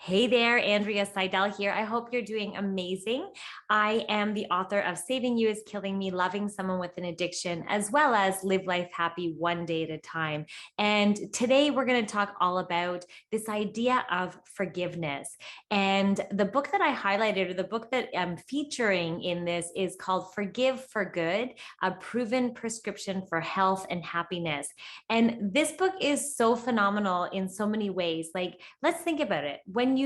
Hey there, Andrea Seydel here. I hope you're doing amazing. I am the author of Saving You is Killing Me, Loving Someone with an Addiction, as well as Live Life Happy One Day at a Time. And today we're going to talk all about this idea of forgiveness. And the book that I highlighted, or the book that I'm featuring in this, is called Forgive for Good, a proven prescription for health and happiness. And this book is so phenomenal in so many ways. Like, let's think about it. When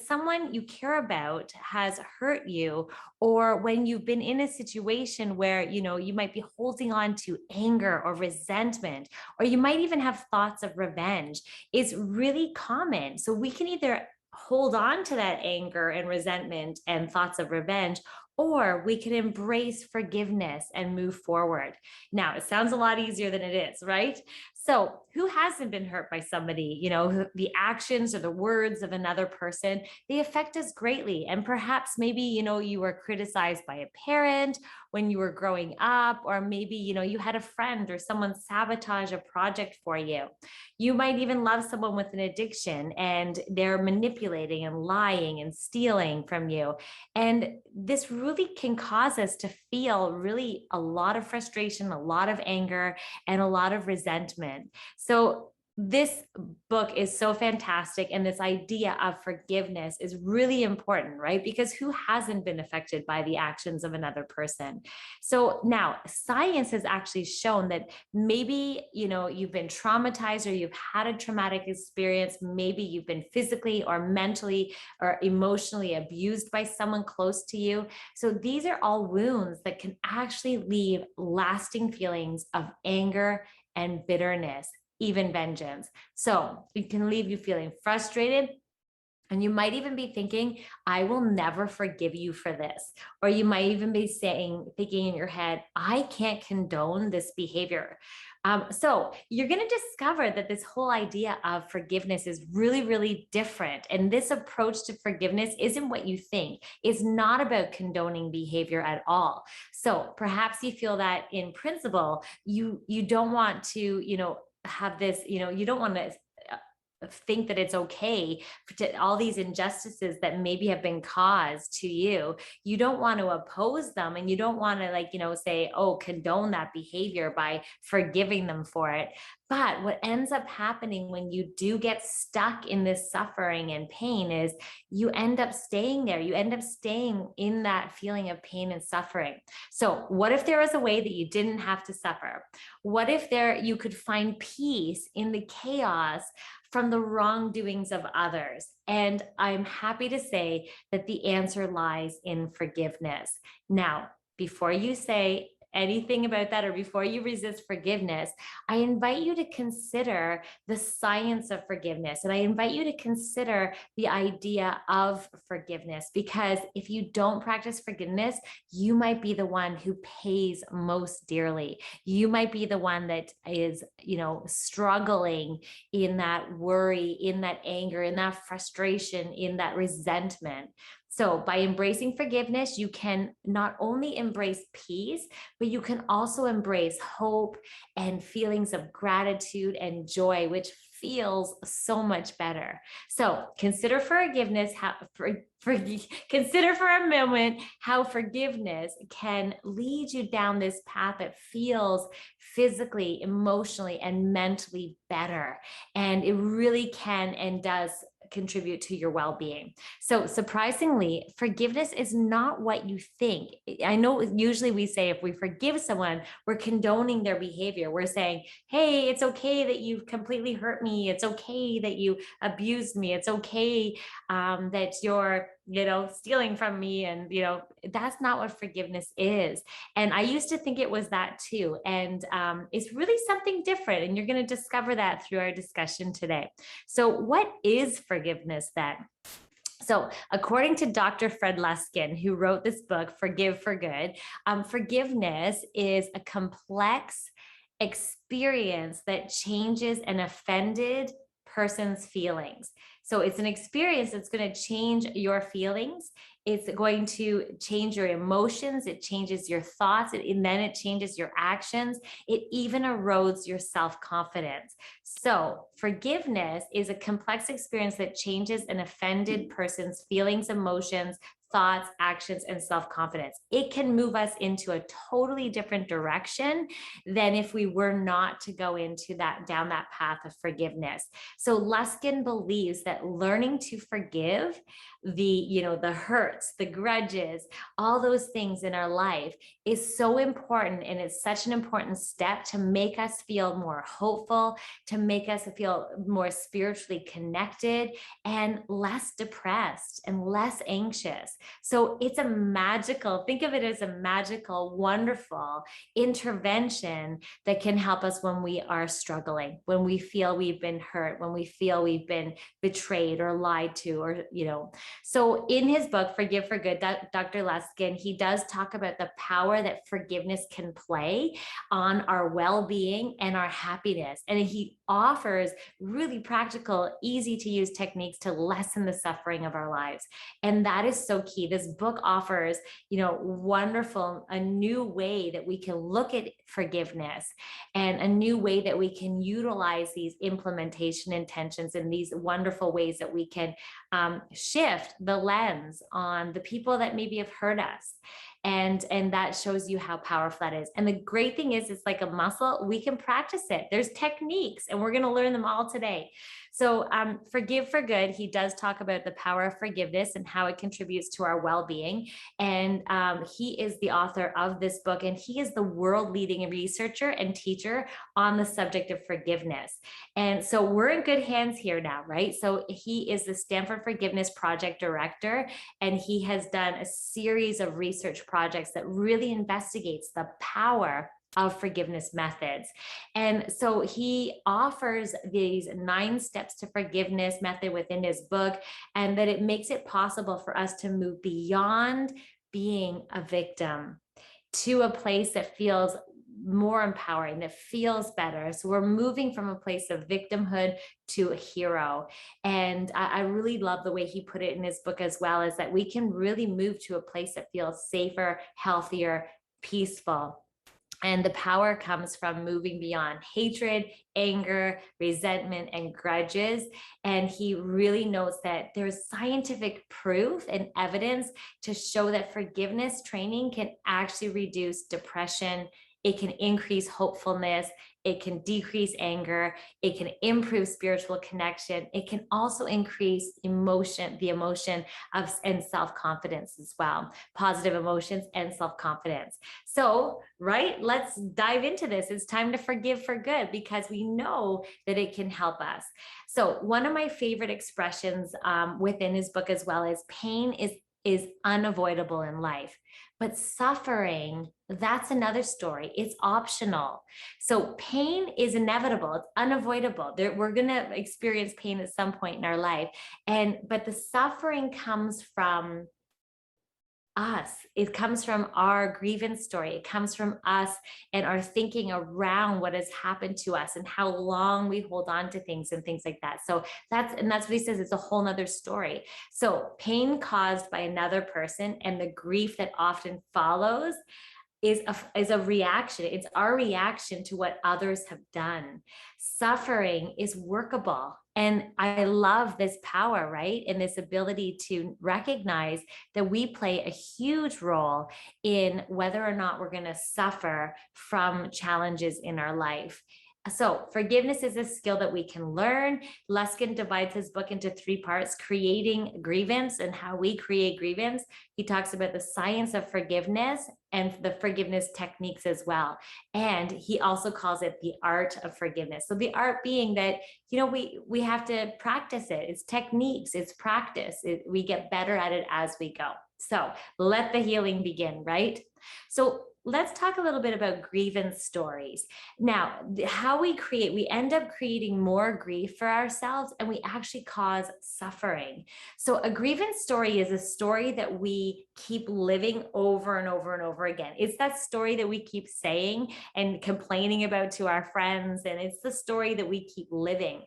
someone you care about has hurt you, or when you've been in a situation where you might be holding on to anger or resentment, or you might even have thoughts of revenge, is really common. So we can either hold on to that anger and resentment and thoughts of revenge, or we can embrace forgiveness and move forward. Now, it sounds a lot easier than it is, right? So, who hasn't been hurt by somebody? The actions or the words of another person, they affect us greatly. And perhaps maybe, you were criticized by a parent when you were growing up, or maybe, you had a friend or someone sabotage a project for you. You might even love someone with an addiction and they're manipulating and lying and stealing from you. And this really can cause us to feel really a lot of frustration, a lot of anger, and a lot of resentment. So this book is so fantastic. And this idea of forgiveness is really important, right? Because who hasn't been affected by the actions of another person? So now science has actually shown that maybe, you've been traumatized, or you've had a traumatic experience. Maybe you've been physically or mentally or emotionally abused by someone close to you. So these are all wounds that can actually leave lasting feelings of anger and bitterness, even vengeance. So it can leave you feeling frustrated. And you might even be thinking, I will never forgive you for this. Or you might even be thinking in your head, I can't condone this behavior. So you're going to discover that this whole idea of forgiveness is really, really different. And this approach to forgiveness isn't what you think. It's not about condoning behavior at all. So perhaps you feel that in principle, you don't want to, have this, you don't want to think that it's okay to all these injustices that maybe have been caused to you. You don't want to oppose them, and you don't want to say, oh, condone that behavior by forgiving them for it. But what ends up happening when you do get stuck in this suffering and pain is you end up staying there. You end up staying in that feeling of pain and suffering. So what if there was a way that you didn't have to suffer? What if you could find peace in the chaos from the wrongdoings of others? And I'm happy to say that the answer lies in forgiveness. Now, before you say anything about that, or before you resist forgiveness, I invite you to consider the science of forgiveness. And I invite you to consider the idea of forgiveness, because if you don't practice forgiveness, you might be the one who pays most dearly. You might be the one that is, struggling in that worry, in that anger, in that frustration, in that resentment. So by embracing forgiveness, you can not only embrace peace, but you can also embrace hope and feelings of gratitude and joy, which feels so much better. So consider forgiveness, consider for a moment how forgiveness can lead you down this path that feels physically, emotionally, and mentally better. And it really can and does contribute to your well-being. So surprisingly, forgiveness is not what you think. I know usually we say if we forgive someone, we're condoning their behavior. We're saying, hey, it's okay that you've completely hurt me. It's okay that you abused me. It's okay that you're stealing from me. And, that's not what forgiveness is. And I used to think it was that too. And it's really something different. And you're going to discover that through our discussion today. So what is forgiveness then? So according to Dr. Fred Luskin, who wrote this book, Forgive for Good, forgiveness is a complex experience that changes an offended person's feelings. So it's an experience that's going to change your feelings. It's going to change your emotions. It changes your thoughts. And then it changes your actions. It even erodes your self-confidence. So forgiveness is a complex experience that changes an offended person's feelings, emotions, thoughts, actions, and self-confidence. It can move us into a totally different direction than if we were not to go into that, down that path of forgiveness. So Luskin believes that learning to forgive the hurts, the grudges, all those things in our life is so important. And it's such an important step to make us feel more hopeful, to make us feel more spiritually connected and less depressed and less anxious. So it's a magical, think of it as a magical, wonderful intervention that can help us when we are struggling, when we feel we've been hurt, when we feel we've been betrayed or lied to, or. So in his book, Forgive for Good, Dr. Luskin, he does talk about the power that forgiveness can play on our well-being and our happiness. And he offers really practical, easy to use techniques to lessen the suffering of our lives. And that is so key. This book offers, wonderful, a new way that we can look at forgiveness and a new way that we can utilize these implementation intentions and these wonderful ways that we can shift the lens on the people that maybe have hurt us. And that shows you how powerful that is. And the great thing is, it's like a muscle. We can practice it. There's techniques, and we're going to learn them all today. So Forgive for Good, he does talk about the power of forgiveness and how it contributes to our well-being. And he is the author of this book, and he is the world-leading researcher and teacher on the subject of forgiveness. And so we're in good hands here now, right? So he is the Stanford Forgiveness Project Director, and he has done a series of research projects that really investigates the power of forgiveness methods. And so he offers these 9 steps to forgiveness method within his book, and that it makes it possible for us to move beyond being a victim to a place that feels more empowering, that feels better. So we're moving from a place of victimhood to a hero. And I really love the way he put it in his book as well, is that we can really move to a place that feels safer, healthier, peaceful. And the power comes from moving beyond hatred, anger, resentment, and grudges. And he really notes that there's scientific proof and evidence to show that forgiveness training can actually reduce depression. It can increase hopefulness. It can decrease anger. It can improve spiritual connection. It can also increase the emotion of and self-confidence as well, positive emotions and self-confidence. So, right, let's dive into this. It's time to forgive for good, because we know that it can help us. So one of my favorite expressions within his book as well is pain is unavoidable in life. But suffering, that's another story. It's optional. So pain is inevitable. It's unavoidable. We're going to experience pain at some point in our life. But the suffering comes from us. It comes from our grievance story. It comes from us and our thinking around what has happened to us and how long we hold on to things and things like that. So that's what he says. It's a whole nother story. So pain caused by another person and the grief that often follows is a reaction. It's our reaction to what others have done. Suffering is workable. And I love this power, right? And this ability to recognize that we play a huge role in whether or not we're going to suffer from challenges in our life. So forgiveness is a skill that we can learn. Luskin divides his book into 3 parts: creating grievance and how we create grievance. He talks about the science of forgiveness and the forgiveness techniques as well. And he also calls it the art of forgiveness. So the art being that, we have to practice it. It's techniques, it's practice. We get better at it as we go. So let the healing begin, right? So let's talk a little bit about grievance stories. Now, how we end up creating more grief for ourselves, and we actually cause suffering. So a grievance story is a story that we keep living over and over and over again. It's that story that we keep saying and complaining about to our friends, and it's the story that we keep living.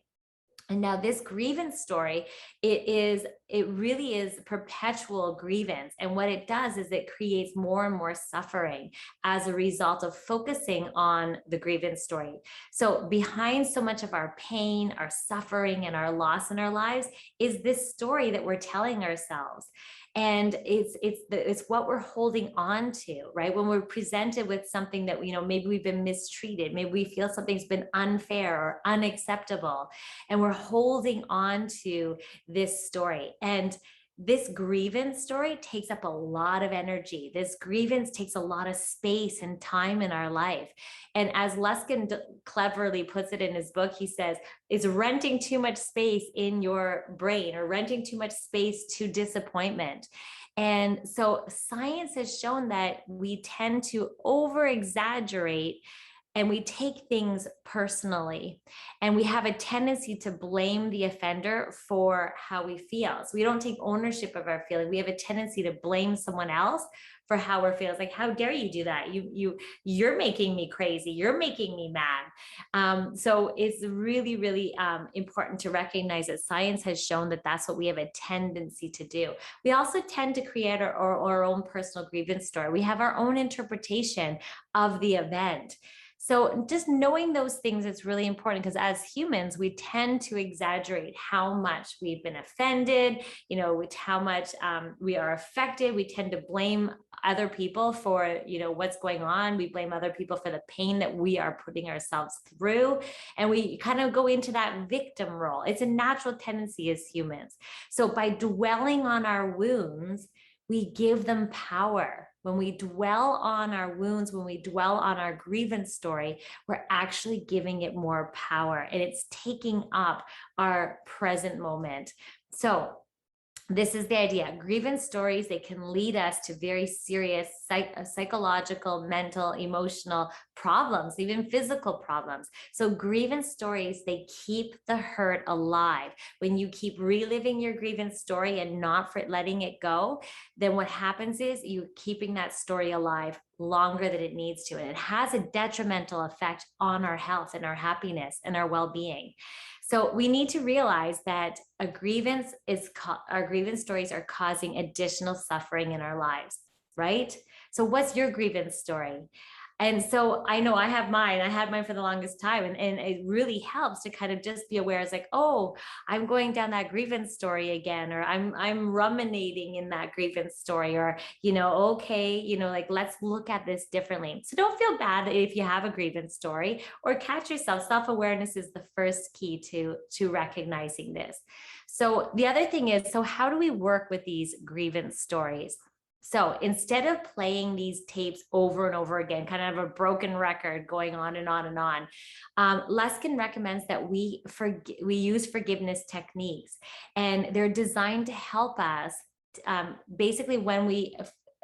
And now this grievance story, it really is perpetual grievance. And what it does is it creates more and more suffering as a result of focusing on the grievance story. So behind so much of our pain, our suffering, and our loss in our lives is this story that we're telling ourselves. And it's what we're holding on to, right? When we're presented with something that, maybe we've been mistreated, maybe we feel something's been unfair or unacceptable, and we're holding on to this story. And this grievance story takes up a lot of energy. This grievance takes a lot of space and time in our life. And as Luskin cleverly puts it in his book, he says, it's renting too much space in your brain, or renting too much space to disappointment. And so science has shown that we tend to over exaggerate, and we take things personally, and we have a tendency to blame the offender for how we feel. So we don't take ownership of our feeling. We have a tendency to blame someone else for how we're feeling. It's like, how dare you do that? You're making me crazy. You're making me mad. So it's really, really important to recognize that science has shown that that's what we have a tendency to do. We also tend to create our own personal grievance story. We have our own interpretation of the event. So just knowing those things is really important, because as humans, we tend to exaggerate how much we've been offended, with how much we are affected. We tend to blame other people for, what's going on. We blame other people for the pain that we are putting ourselves through. And we kind of go into that victim role. It's a natural tendency as humans. So by dwelling on our wounds, we give them power. When we dwell on our wounds, when we dwell on our grievance story, we're actually giving it more power, and it's taking up our present moment. So this is the idea. Grievance stories, they can lead us to very serious psychological, mental, emotional problems, even physical problems. So grievance stories, they keep the hurt alive. When you keep reliving your grievance story and not letting it go, then what happens is you're keeping that story alive longer than it needs to. And it has a detrimental effect on our health and our happiness and our well-being. So we need to realize that our grievance stories are causing additional suffering in our lives, right? So what's your grievance story? And so I know I have mine. I had mine for the longest time. And it really helps to kind of just be aware. It's like, oh, I'm going down that grievance story again, or I'm ruminating in that grievance story, or, okay, like, let's look at this differently. So don't feel bad if you have a grievance story, or catch yourself. Self-awareness is the first key to recognizing this. So the other thing is, so how do we work with these grievance stories? So instead of playing these tapes over and over again, kind of a broken record going on and on and on, Luskin recommends that we use forgiveness techniques, and they're designed to help us. Basically,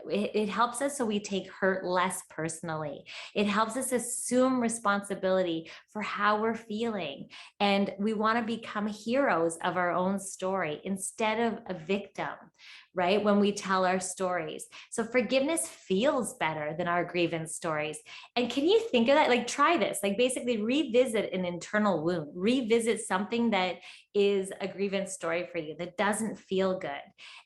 it helps us so we take hurt less personally. It helps us assume responsibility for how we're feeling. And we want to become heroes of our own story instead of a victim, right? When we tell our stories. So forgiveness feels better than our grievance stories. And can you think of that? Like, try this, like, basically revisit an internal wound, revisit something that is a grievance story for you that doesn't feel good,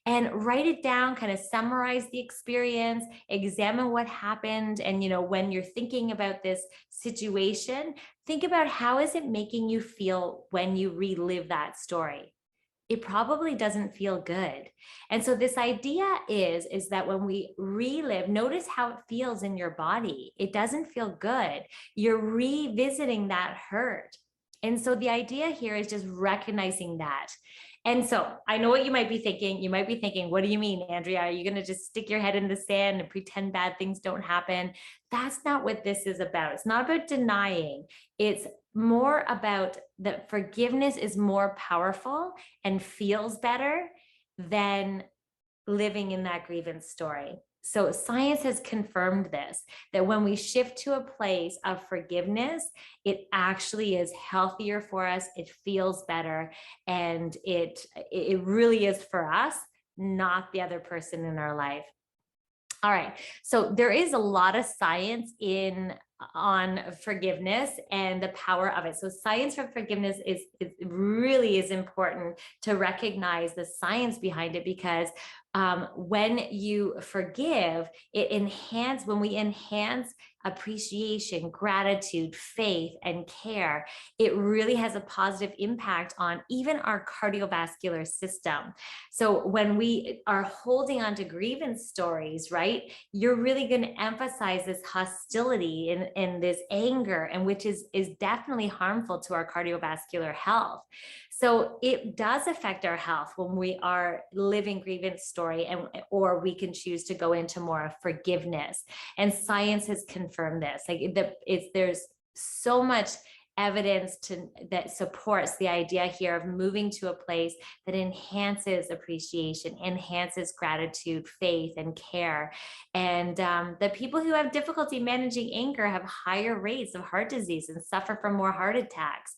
and write it down, kind of summarize the experience, examine what happened. And, when you're thinking about this situation, think about, how is it making you feel when you relive that story? It probably doesn't feel good. And so this idea is that when we relive, notice how it feels in your body. It doesn't feel good. You're revisiting that hurt. And so the idea here is just recognizing that. And so I know what you might be thinking. You might be thinking, what do you mean, Andrea? Are you going to just stick your head in the sand and pretend bad things don't happen? That's not what this is about. It's not about denying. It's more about that forgiveness is more powerful and feels better than living in that grievance story. So science has confirmed this, that when we shift to a place of forgiveness, it actually is healthier for us. It feels better. And it really is for us, not the other person in our life. All right. So there is a lot of science in on forgiveness and the power of it. So science for forgiveness is really is important to recognize the science behind it, because when you forgive, when we enhance appreciation, gratitude, faith, and care, it really has a positive impact on even our cardiovascular system. So when we are holding on to grievance stories, right, you're really going to emphasize this hostility and this anger, and which is definitely harmful to our cardiovascular health. So it does affect our health when we are living grievance story, or we can choose to go into more of forgiveness. And science has confirmed this. There's so much evidence that supports the idea here of moving to a place that enhances appreciation, enhances gratitude, faith, and care. And the people who have difficulty managing anger have higher rates of heart disease and suffer from more heart attacks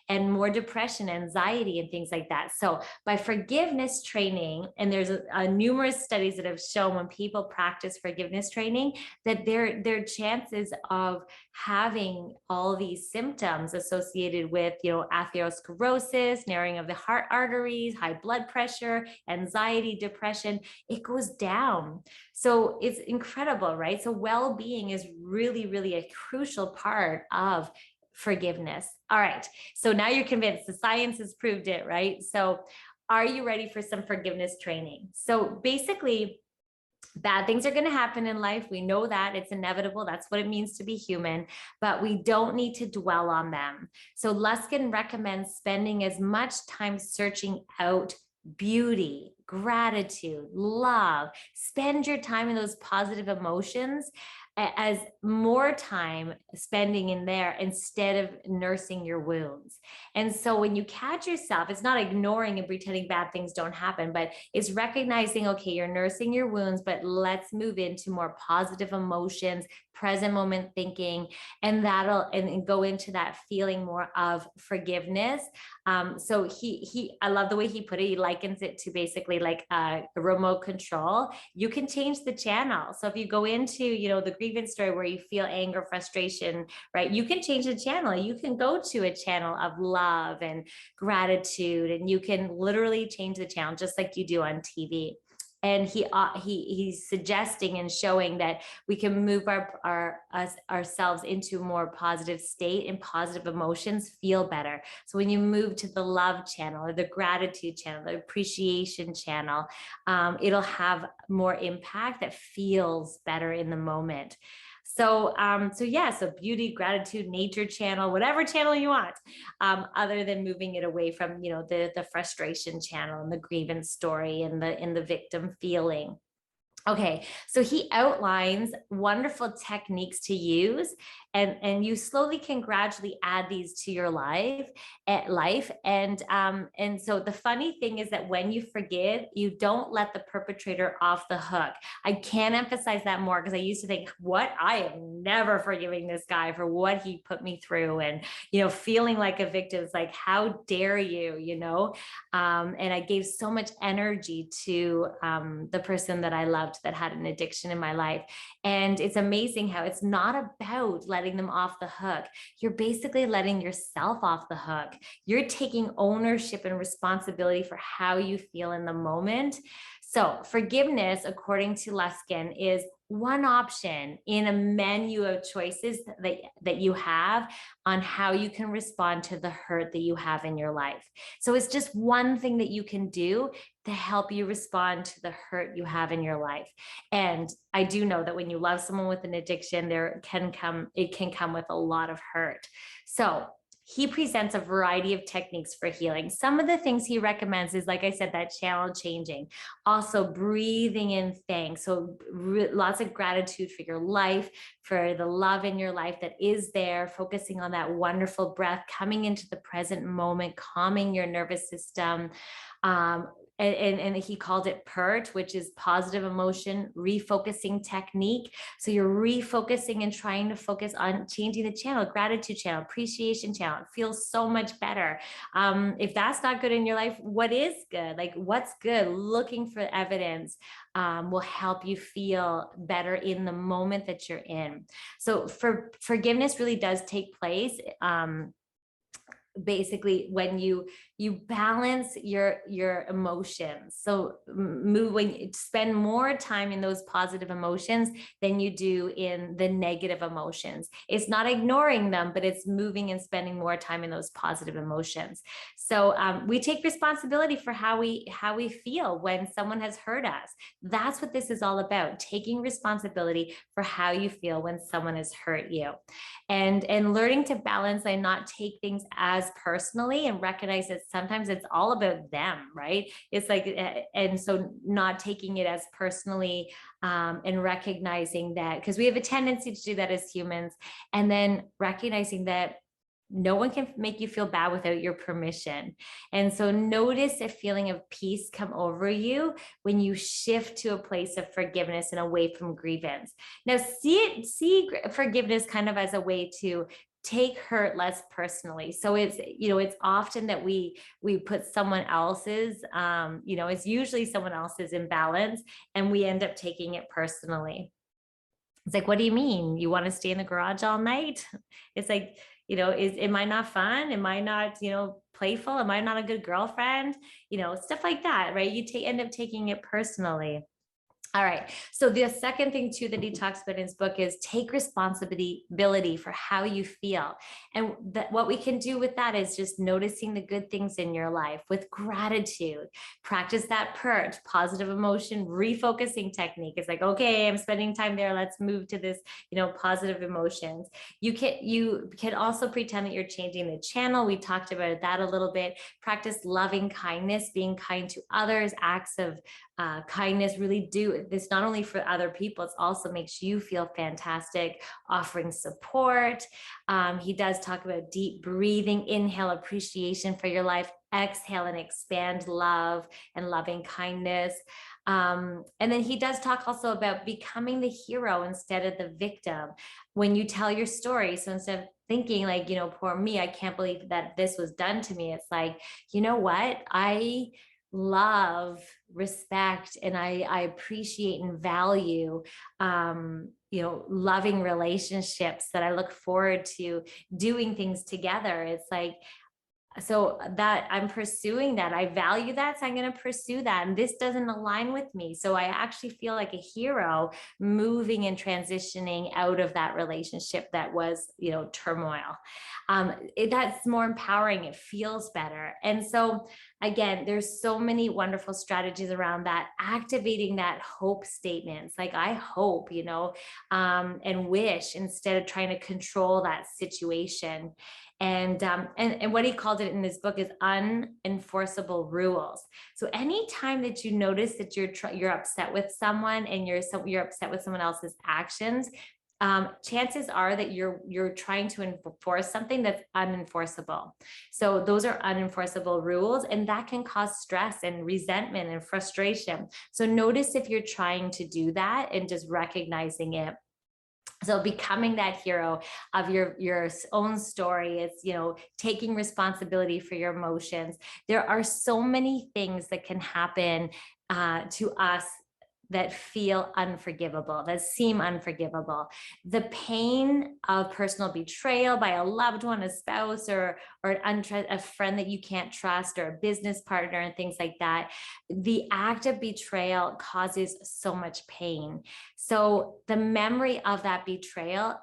and more depression, anxiety, and things like that. So by forgiveness training, and there's numerous studies that have shown when people practice forgiveness training, that their chances of having all these symptoms associated with, atherosclerosis, narrowing of the heart arteries, high blood pressure, anxiety, depression, it goes down. So it's incredible, right? So well-being is really, really a crucial part of forgiveness. All right. So now you're convinced, the science has proved it, right? So are you ready for some forgiveness training? So basically, bad things are going to happen in life. We know that it's inevitable. That's what it means to be human, but we don't need to dwell on them. So Luskin recommends spending as much time searching out beauty, gratitude, love. Spend your time in those positive emotions as more time spending in there instead of nursing your wounds. And so when you catch yourself, it's not ignoring and pretending bad things don't happen, but it's recognizing, okay, you're nursing your wounds, but let's move into more positive emotions, present moment thinking, and and go into that feeling more of forgiveness. So I love the way he put it. He likens it to basically like a remote control. You can change the channel. So if you go into, the grievance story where you feel anger, frustration, right? You can change the channel. You can go to a channel of love and gratitude, and you can literally change the channel just like you do on TV. And he's suggesting and showing that we can move ourselves into a more positive state, and positive emotions feel better. So when you move to the love channel or the gratitude channel, the appreciation channel, it'll have more impact that feels better in the moment. So beauty, gratitude, nature channel, whatever channel you want, other than moving it away from, the frustration channel and the grievance story and the victim feeling. Okay, so he outlines wonderful techniques to use, and you slowly can gradually add these to your life. And so the funny thing is that when you forgive, you don't let the perpetrator off the hook. I can't emphasize that more, because I used to think, what? I am never forgiving this guy for what he put me through, and feeling like a victim. It's like, how dare you, and I gave so much energy to the person that I loved that had an addiction in my life. And it's amazing how it's not about letting them off the hook. You're basically letting yourself off the hook. You're taking ownership and responsibility for how you feel in the moment. So forgiveness, according to Luskin, is one option in a menu of choices that you have on how you can respond to the hurt that you have in your life. So it's just one thing that you can do to help you respond to the hurt you have in your life. And I do know that when you love someone with an addiction, it can come with a lot of hurt. So he presents a variety of techniques for healing. Some of the things he recommends is, like I said, that channel changing. Also breathing in thanks. So lots of gratitude for your life, for the love in your life that is there, focusing on that wonderful breath, coming into the present moment, calming your nervous system. and he called it PERT, which is positive emotion refocusing technique. So you're refocusing and trying to focus on changing the channel, gratitude channel, appreciation channel. It feels so much better. If that's not good in your life, what is good? Like what's good? Looking for evidence will help you feel better in the moment that you're in. So forgiveness really does take place. Basically when you balance your emotions. So when you spend more time in those positive emotions than you do in the negative emotions. It's not ignoring them, but it's moving and spending more time in those positive emotions. So we take responsibility for how we feel when someone has hurt us. That's what this is all about, taking responsibility for how you feel when someone has hurt you. And learning to balance and not take things as personally, and recognize that sometimes it's all about them, right? It's like, and so not taking it as personally, and recognizing that, because we have a tendency to do that as humans, and then recognizing that no one can make you feel bad without your permission. And so notice a feeling of peace come over you when you shift to a place of forgiveness and away from grievance. Now see forgiveness kind of as a way to take hurt less personally. So it's often that we put someone else's, it's usually someone else's imbalance, and we end up taking it personally. It's like, what do you mean? You want to stay in the garage all night? It's like, am I not fun? Am I not, playful? Am I not a good girlfriend? Stuff like that, right? You end up taking it personally. All right. So the second thing too that he talks about in his book is take responsibility for how you feel. And what we can do with that is just noticing the good things in your life with gratitude. Practice that PERT, positive emotion refocusing technique. It's like, okay, I'm spending time there. Let's move to this, positive emotions. You can also pretend that you're changing the channel. We talked about that a little bit. Practice loving kindness, being kind to others, acts of kindness really do this not only for other people, it also makes you feel fantastic, offering support. He does talk about deep breathing, inhale appreciation for your life, exhale and expand love and loving kindness. And then he does talk also about becoming the hero instead of the victim. When you tell your story, so instead of thinking like, poor me, I can't believe that this was done to me, it's like, you know what? I love, respect, and I appreciate and value, loving relationships, that I look forward to doing things together. It's like, so that I'm pursuing that, I value that, so I'm going to pursue that, and this doesn't align with me, so I actually feel like a hero moving and transitioning out of that relationship that was turmoil. That's more empowering, it feels better. And so again, there's so many wonderful strategies around that, activating that hope statements, like I hope, and wish, instead of trying to control that situation. And what he called it in his book is unenforceable rules. So anytime that you notice that you're upset with someone, and you're upset with someone else's actions, chances are that you're trying to enforce something that's unenforceable. So those are unenforceable rules, and that can cause stress and resentment and frustration. So notice if you're trying to do that, and just recognizing it. So becoming that hero of your own story is, taking responsibility for your emotions. There are so many things that can happen to us that feel unforgivable, that seem unforgivable. The pain of personal betrayal by a loved one, a spouse, or a friend that you can't trust, or a business partner, and things like that. The act of betrayal causes so much pain. So the memory of that betrayal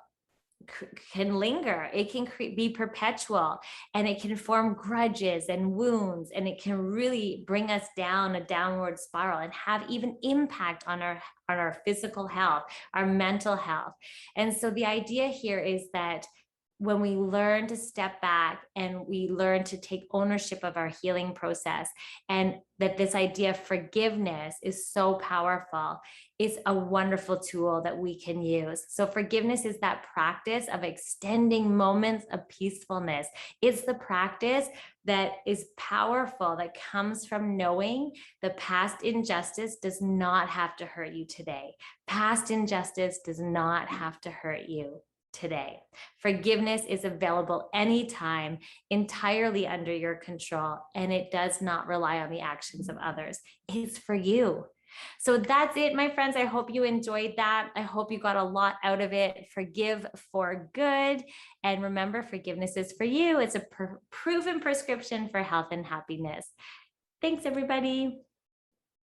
can linger, it can be perpetual, and it can form grudges and wounds, and it can really bring us down a downward spiral, and have even impact on our physical health, our mental health. And so the idea here is that when we learn to step back and we learn to take ownership of our healing process, and that this idea of forgiveness is so powerful, it's a wonderful tool that we can use. So forgiveness is that practice of extending moments of peacefulness. It's the practice that is powerful, that comes from knowing the past injustice does not have to hurt you today. Past injustice does not have to hurt you today. Forgiveness is available anytime, entirely under your control, and it does not rely on the actions of others. It's for you. So that's it, my friends. I hope you enjoyed that. I hope you got a lot out of it. Forgive for good. And remember, forgiveness is for you. It's a proven prescription for health and happiness. Thanks, everybody.